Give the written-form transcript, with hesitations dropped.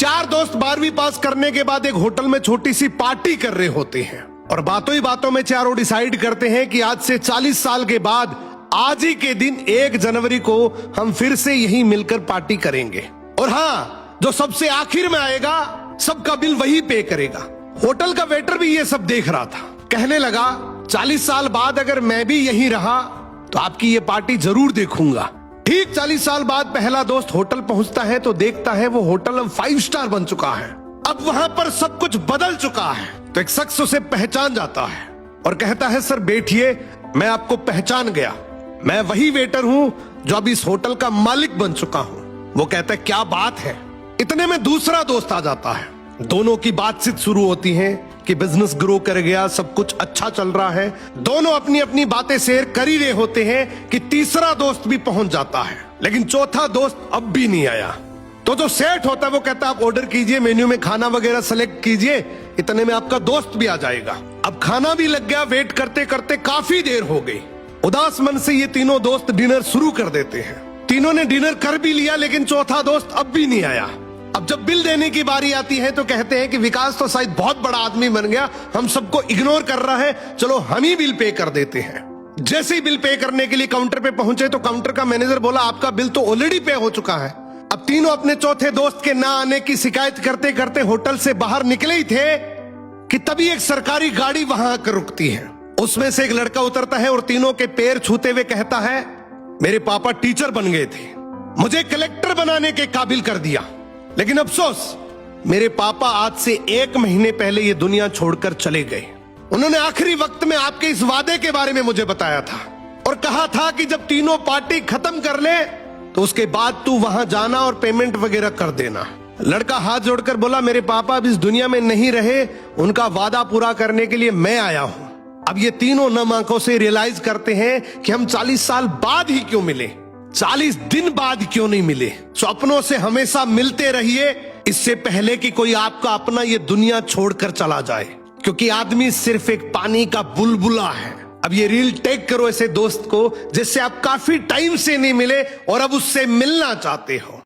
चार दोस्त 12वीं पास करने के बाद एक होटल में छोटी सी पार्टी कर रहे होते हैं और बातों ही बातों में चारों डिसाइड करते हैं कि आज से 40 साल के बाद आज ही के दिन 1 जनवरी को हम फिर से यहीं मिलकर पार्टी करेंगे। और हाँ, जो सबसे आखिर में आएगा सबका बिल वही पे करेगा। होटल का वेटर भी ये सब देख रहा था। कहने लगा 40 साल बाद अगर मैं भी यहीं रहा तो आपकी ये पार्टी जरूर देखूंगा। ठीक 40 साल बाद पहला दोस्त होटल पहुंचता है तो देखता है वो होटल अब 5 स्टार बन चुका है। अब वहां पर सब कुछ बदल चुका है। तो एक शख्स उसे पहचान जाता है और कहता है सर बैठिए, मैं आपको पहचान गया, मैं वही वेटर हूं जो अब इस होटल का मालिक बन चुका हूं। वो कहता है क्या बात है। इतने में दूसरा दोस्त आ जाता है। दोनों की बातचीत शुरू होती है कि बिजनेस ग्रो कर गया, सब कुछ अच्छा चल रहा है। दोनों अपनी अपनी बातें शेयर कर ही रहे होते हैं कि तीसरा दोस्त भी पहुंच जाता है, लेकिन चौथा दोस्त अब भी नहीं आया। तो जो सेठ होता है वो कहता है आप ऑर्डर कीजिए, मेन्यू में खाना वगैरह सेलेक्ट कीजिए, इतने में आपका दोस्त भी आ जाएगा। अब खाना भी लग गया। वेट करते करते काफी देर हो गई। उदास मन से ये तीनों दोस्त डिनर शुरू कर देते हैं। तीनों ने डिनर कर भी लिया, लेकिन चौथा दोस्त अब भी नहीं आया। अब जब बिल देने की बारी आती है तो कहते हैं कि विकास तो शायद बहुत बड़ा आदमी बन गया, हम सबको इग्नोर कर रहा है, चलो हम ही बिल पे कर देते हैं। जैसे ही बिल पे करने के लिए काउंटर पे पहुंचे तो काउंटर का मैनेजर बोला आपका बिल तो ऑलरेडी पे हो चुका है। अब तीनों अपने चौथे दोस्त के ना आने की शिकायत करते करते होटल से बाहर निकले ही थे कि तभी एक सरकारी गाड़ी वहां आकर रुकती है। उसमें से एक लड़का उतरता है और तीनों के पैर छूते हुए कहता है मेरे पापा टीचर बन गए थे, मुझे कलेक्टर बनाने के काबिल कर दिया, लेकिन अफसोस मेरे पापा आज से 1 महीने पहले ये दुनिया छोड़कर चले गए। उन्होंने आखिरी वक्त में आपके इस वादे के बारे में मुझे बताया था और कहा था कि जब तीनों पार्टी खत्म कर ले तो उसके बाद तू वहां जाना और पेमेंट वगैरह कर देना। लड़का हाथ जोड़कर बोला मेरे पापा अब इस दुनिया में नहीं रहे, उनका वादा पूरा करने के लिए मैं आया हूं। अब ये तीनों नम आंखों से रियलाइज करते हैं कि हम 40 साल बाद ही क्यों मिले, 40 दिन बाद क्यों नहीं मिले। स्वप्नों से हमेशा मिलते रहिए, इससे पहले कि कोई आपका अपना ये दुनिया छोड़कर चला जाए, क्योंकि आदमी सिर्फ एक पानी का बुलबुला है। अब ये रील टेक करो ऐसे दोस्त को जिससे आप काफी टाइम से नहीं मिले और अब उससे मिलना चाहते हो।